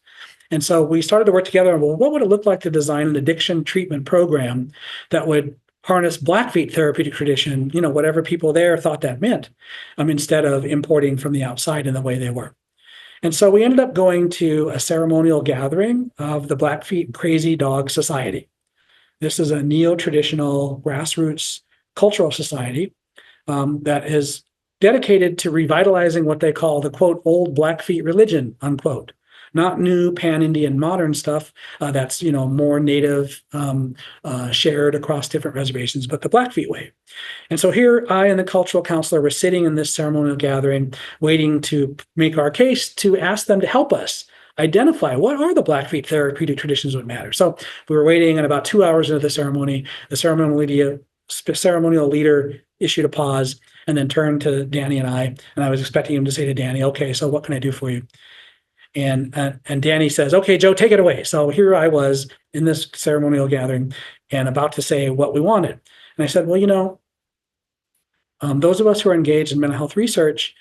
And so we started to work together on, well, what would it look like to design an addiction treatment program that would harness Blackfeet therapeutic tradition, whatever people there thought that meant, instead of importing from the outside in the way they were. And so we ended up going to a ceremonial gathering of the Blackfeet Crazy Dog Society. This is a neo-traditional grassroots cultural society that is dedicated to revitalizing what they call the, quote, old Blackfeet religion, unquote. Not new pan-Indian modern stuff that's, more native, shared across different reservations, but the Blackfeet way. And so here I and the cultural counselor were sitting in this ceremonial gathering, waiting to make our case to ask them to help us identify what are the Blackfeet therapeutic traditions that matter. So we were waiting, and about 2 hours into the ceremony, the ceremonial leader issued a pause and then turned to Danny and I was expecting him to say to Danny, "Okay, so what can I do for you?" And Danny says, "Okay, Joe, take it away." So here I was in this ceremonial gathering and about to say what we wanted. And I said, "Well, those of us who are engaged in mental health research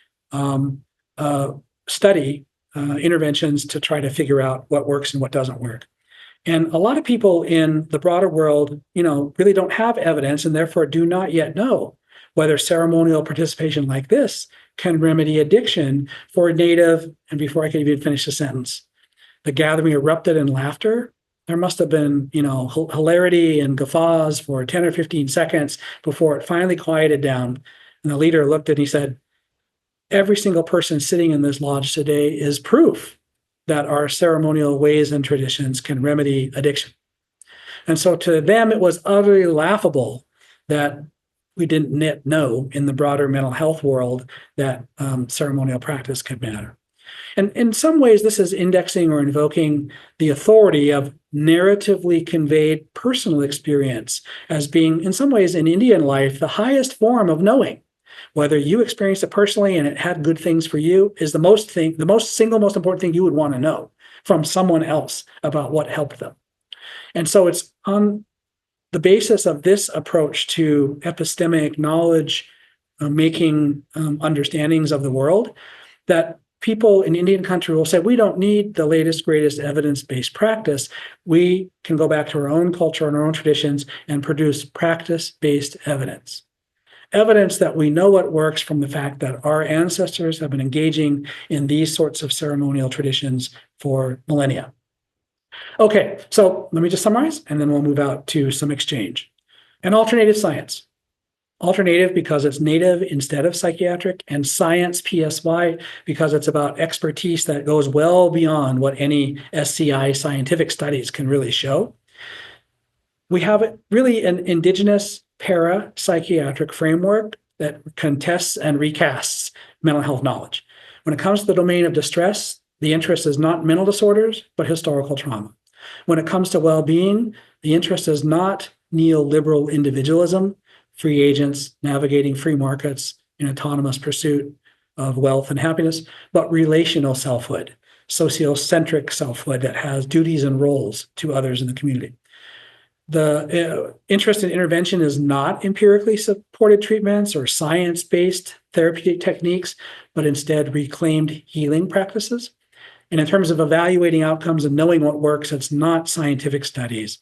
study interventions to try to figure out what works and what doesn't work. And a lot of people in the broader world, really don't have evidence and therefore do not yet know whether ceremonial participation like this can remedy addiction for Native." And before I could even finish the sentence, the gathering erupted in laughter. There must have been, hilarity and guffaws for 10 or 15 seconds before it finally quieted down. And the leader looked and he said, "Every single person sitting in this lodge today is proof that our ceremonial ways and traditions can remedy addiction." And so to them, it was utterly laughable that we didn't yet know in the broader mental health world that ceremonial practice could matter. And in some ways, this is indexing or invoking the authority of narratively conveyed personal experience as being, in some ways, in Indian life, the highest form of knowing. Whether you experienced it personally and it had good things for you is the most important thing you would want to know from someone else about what helped them. And so it's on the basis of this approach to epistemic knowledge making understandings of the world that people in Indian country will say, we don't need the latest, greatest evidence-based practice. We can go back to our own culture and our own traditions and produce practice-based evidence. Evidence that we know what works from the fact that our ancestors have been engaging in these sorts of ceremonial traditions for millennia. Okay, so let me just summarize, and then we'll move out to some exchange. An alternative science. Alternative because it's native instead of psychiatric, and science, PSY, because it's about expertise that goes well beyond what any SCI scientific studies can really show. We have really an indigenous para-psychiatric framework that contests and recasts mental health knowledge. When it comes to the domain of distress, the interest is not mental disorders, but historical trauma. When it comes to well-being, the interest is not neoliberal individualism, free agents navigating free markets in autonomous pursuit of wealth and happiness, but relational selfhood, sociocentric selfhood that has duties and roles to others in the community. The interest in intervention is not empirically supported treatments or science-based therapeutic techniques, but instead reclaimed healing practices. And in terms of evaluating outcomes and knowing what works, it's not scientific studies,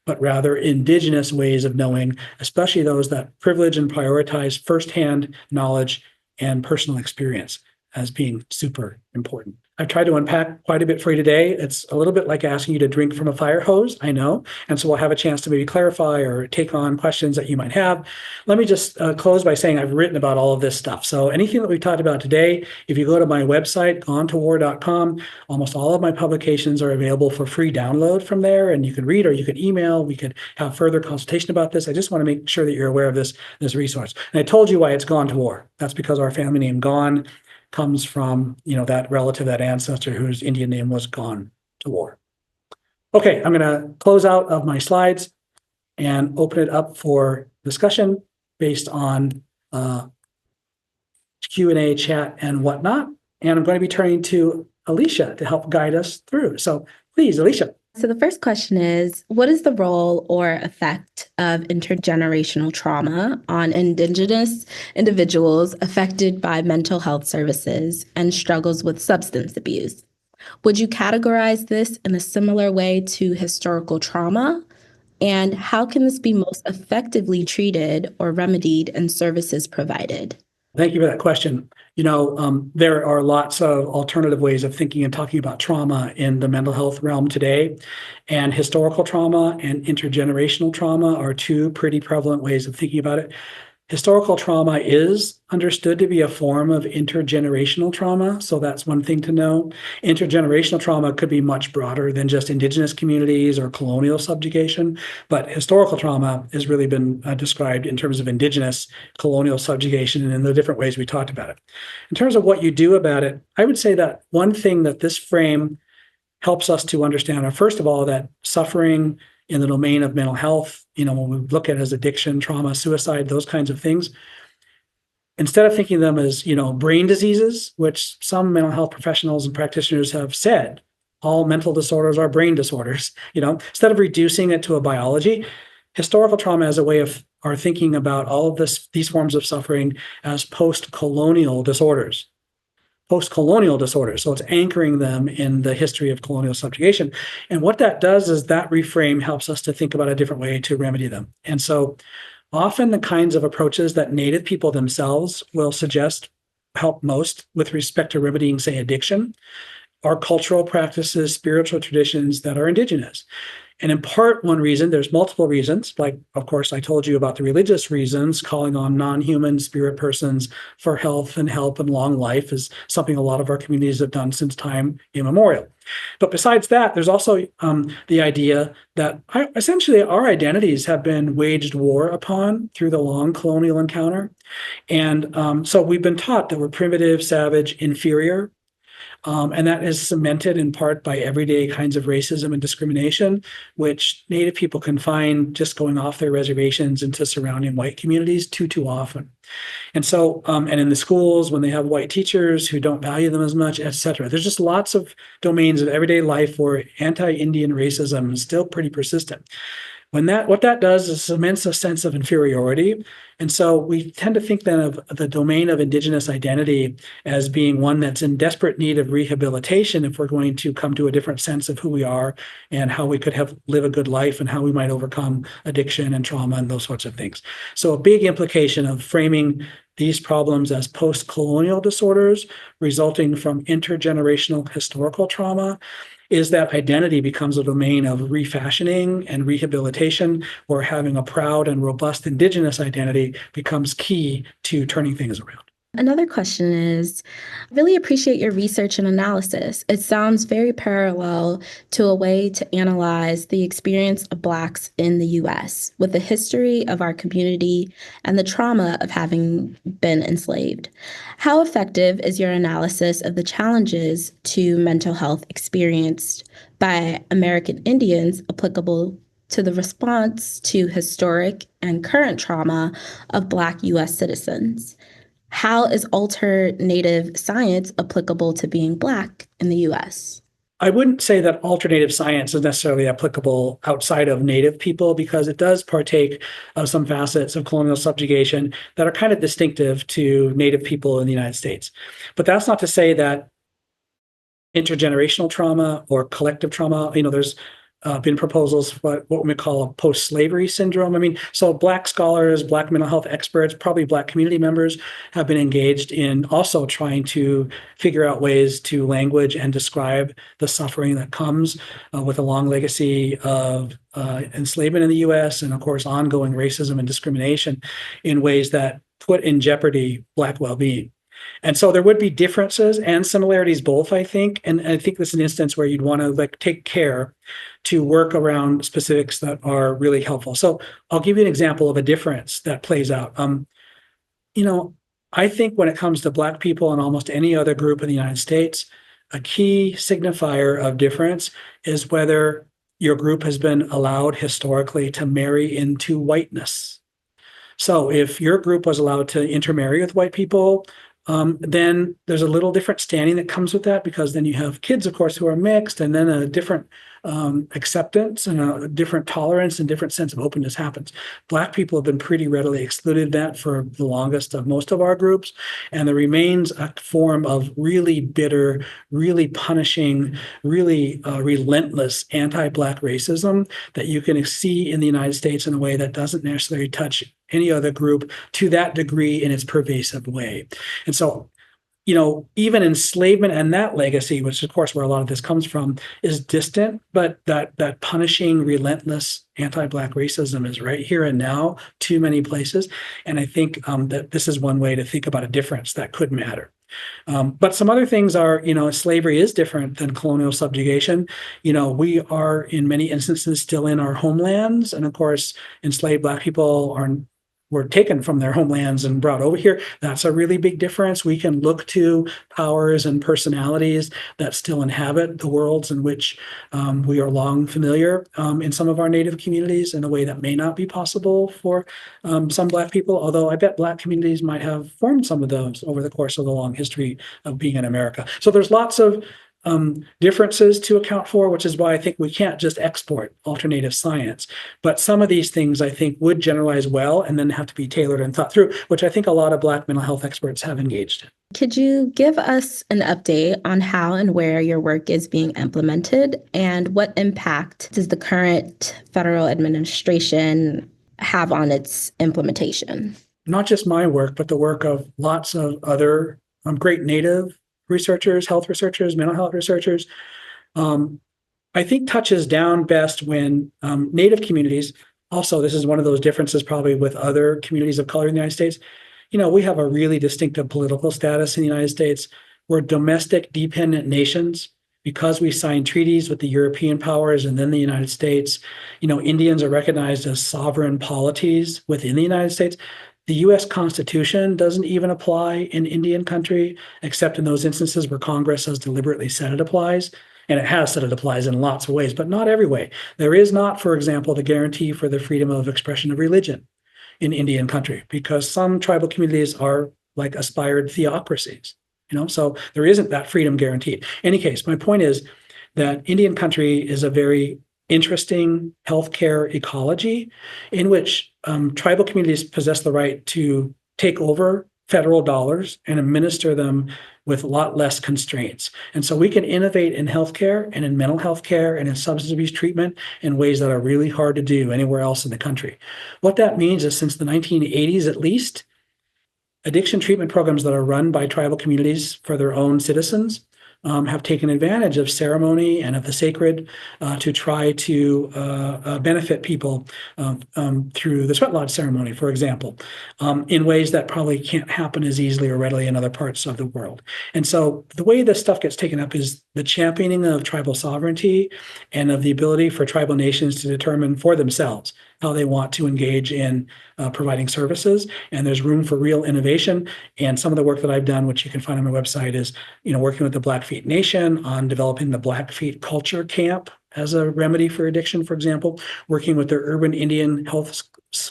but rather indigenous ways of knowing, especially those that privilege and prioritize firsthand knowledge and personal experience as being super important. I've tried to unpack quite a bit for you today. It's a little bit like asking you to drink from a fire hose, I know. And so we'll have a chance to maybe clarify or take on questions that you might have. Let me just close by saying I've written about all of this stuff. So anything that we've talked about today, if you go to my website, gonetowar.com, almost all of my publications are available for free download from there. And you can read or you can email. We could have further consultation about this. I just want to make sure that you're aware of this resource. And I told you why it's Gone to War. That's because our family name Gone comes from, that relative, that ancestor whose Indian name was Gone to War. Okay, I'm going to close out of my slides and open it up for discussion based on Q&A, chat, and whatnot. And I'm going to be turning to Alicia to help guide us through. So please, Alicia. So the first question is, what is the role or effect of intergenerational trauma on Indigenous individuals affected by mental health services and struggles with substance abuse? Would you categorize this in a similar way to historical trauma? And how can this be most effectively treated or remedied in services provided? Thank you for that question. There are lots of alternative ways of thinking and talking about trauma in the mental health realm today. And historical trauma and intergenerational trauma are two pretty prevalent ways of thinking about it. Historical trauma is understood to be a form of intergenerational trauma. So that's one thing to know. Intergenerational trauma could be much broader than just Indigenous communities or colonial subjugation. But historical trauma has really been described in terms of Indigenous colonial subjugation and in the different ways we talked about it. In terms of what you do about it, I would say that one thing that this frame helps us to understand are, first of all, that suffering in the domain of mental health, when we look at it as addiction, trauma, suicide, those kinds of things, instead of thinking of them as, brain diseases, which some mental health professionals and practitioners have said, all mental disorders are brain disorders, instead of reducing it to a biology, historical trauma as a way of our thinking about all of these forms of suffering as post-colonial disorders. So it's anchoring them in the history of colonial subjugation. And what that does is that reframe helps us to think about a different way to remedy them. And so often the kinds of approaches that Native people themselves will suggest help most with respect to remedying, say, addiction, are cultural practices, spiritual traditions that are Indigenous. And in part, one reason, there's multiple reasons, like, of course, I told you about the religious reasons, calling on non-human spirit persons for health and help and long life is something a lot of our communities have done since time immemorial. But besides that, there's also the idea that essentially our identities have been waged war upon through the long colonial encounter. And so we've been taught that we're primitive, savage, inferior. And that is cemented in part by everyday kinds of racism and discrimination, which Native people can find just going off their reservations into surrounding white communities too often. And so, and in the schools, when they have white teachers who don't value them as much, et cetera, there's just lots of domains of everyday life where anti-Indian racism is still pretty persistent. What that does is cements a sense of inferiority. And so we tend to think then of the domain of Indigenous identity as being one that's in desperate need of rehabilitation if we're going to come to a different sense of who we are and how we could live a good life and how we might overcome addiction and trauma and those sorts of things. So a big implication of framing these problems as post-colonial disorders resulting from intergenerational historical trauma is that identity becomes a domain of refashioning and rehabilitation, where having a proud and robust Indigenous identity becomes key to turning things around. Another question is, I really appreciate your research and analysis. It sounds very parallel to a way to analyze the experience of Blacks in the U.S. with the history of our community and the trauma of having been enslaved. How effective is your analysis of the challenges to mental health experienced by American Indians applicable to the response to historic and current trauma of Black U.S. citizens? How is alternative science applicable to being Black in the U.S.? I wouldn't say that alternative science is necessarily applicable outside of Native people, because it does partake of some facets of colonial subjugation that are kind of distinctive to Native people in the United States. But that's not to say that intergenerational trauma or collective trauma, there's been proposals for what we call a post-slavery syndrome. So Black scholars, Black mental health experts, probably Black community members have been engaged in also trying to figure out ways to language and describe the suffering that comes with a long legacy of enslavement in the U.S. and, of course, ongoing racism and discrimination in ways that put in jeopardy Black well-being. And so there would be differences and similarities both, I think. And I think this is an instance where you'd want to take care to work around specifics that are really helpful. So I'll give you an example of a difference that plays out. I think when it comes to Black people and almost any other group in the United States, a key signifier of difference is whether your group has been allowed historically to marry into whiteness. So if your group was allowed to intermarry with white people, then there's a little different standing that comes with that, because then you have kids, of course, who are mixed, and then a different acceptance and a different tolerance and different sense of openness happens. Black people have been pretty readily excluded that for the longest of most of our groups, and there remains a form of really bitter, really punishing, really relentless anti-Black racism that you can see in the United States in a way that doesn't necessarily touch any other group to that degree in its pervasive way. And so, even enslavement and that legacy, which of course where a lot of this comes from, is distant, but that punishing, relentless anti-Black racism is right here and now, too many places. And I think that this is one way to think about a difference that could matter. But some other things are, slavery is different than colonial subjugation. We are in many instances still in our homelands. And of course, enslaved Black people were taken from their homelands and brought over here. That's a really big difference. We can look to powers and personalities that still inhabit the worlds in which we are long familiar in some of our Native communities in a way that may not be possible for some Black people, although I bet Black communities might have formed some of those over the course of the long history of being in America. So there's lots of differences to account for, which is why I think we can't just export alternative science. But some of these things I think would generalize well and then have to be tailored and thought through, which I think a lot of Black mental health experts have engaged in. Could you give us an update on how and where your work is being implemented, and what impact does the current federal administration have on its implementation? Not just my work, but the work of lots of other great Native researchers, health researchers, mental health researchers, I think touches down best when Native communities, also this is one of those differences probably with other communities of color in the United States, we have a really distinctive political status in the United States. We're domestic dependent nations because we signed treaties with the European powers and then the United States. Indians are recognized as sovereign polities within the United States. The US Constitution doesn't even apply in Indian country, except in those instances where Congress has deliberately said it applies. And it has said it applies in lots of ways, but not every way. There is not, for example, the guarantee for the freedom of expression of religion in Indian country, because some tribal communities are like aspired theocracies, so there isn't that freedom guaranteed. In any case, my point is that Indian country is a very interesting healthcare ecology in which tribal communities possess the right to take over federal dollars and administer them with a lot less constraints. And so we can innovate in healthcare and in mental health care and in substance abuse treatment in ways that are really hard to do anywhere else in the country. What that means is since the 1980s, at least, addiction treatment programs that are run by tribal communities for their own citizens have taken advantage of ceremony and of the sacred to try to benefit people through the sweat lodge ceremony, for example, in ways that probably can't happen as easily or readily in other parts of the world. And so the way this stuff gets taken up is the championing of tribal sovereignty and of the ability for tribal nations to determine for themselves how they want to engage in providing services. And there's room for real innovation. And some of the work that I've done, which you can find on my website, is working with the Blackfeet Nation on developing the Blackfeet Culture Camp as a remedy for addiction, for example, working with their urban Indian health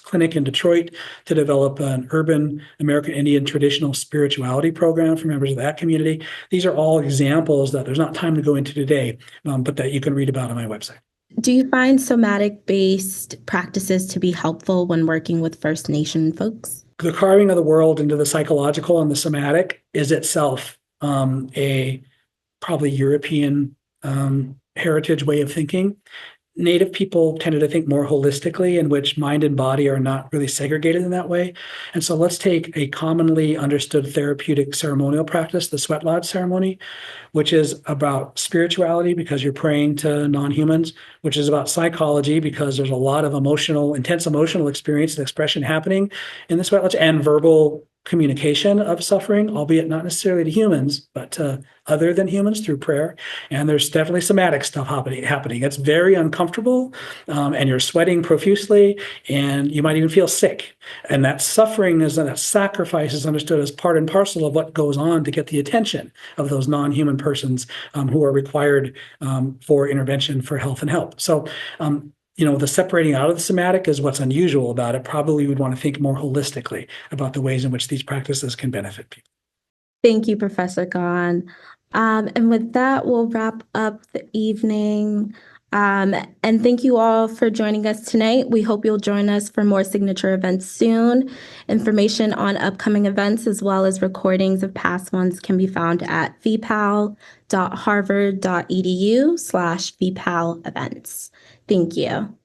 clinic in Detroit to develop an urban American Indian traditional spirituality program for members of that community. These are all examples that there's not time to go into today, but that you can read about on my website. Do you find somatic-based practices to be helpful when working with First Nation folks? The carving of the world into the psychological and the somatic is itself a probably European heritage way of thinking. Native people tended to think more holistically, in which mind and body are not really segregated in that way. And so let's take a commonly understood therapeutic ceremonial practice, the sweat lodge ceremony, which is about spirituality because you're praying to non-humans, which is about psychology because there's a lot of intense emotional experience and expression happening in the sweat lodge, and verbal communication of suffering, albeit not necessarily to humans, but to other than humans through prayer. And there's definitely somatic stuff happening. It's very uncomfortable, and you're sweating profusely, and you might even feel sick. And that suffering that sacrifice is understood as part and parcel of what goes on to get the attention of those non-human persons who are required for intervention for health and help. So the separating out of the somatic is what's unusual about it. Probably we would want to think more holistically about the ways in which these practices can benefit people. Thank you, Professor Gahn. And with that, we'll wrap up the evening. And thank you all for joining us tonight. We hope you'll join us for more signature events soon. Information on upcoming events as well as recordings of past ones can be found at vpal.harvard.edu/vpal events. Thank you.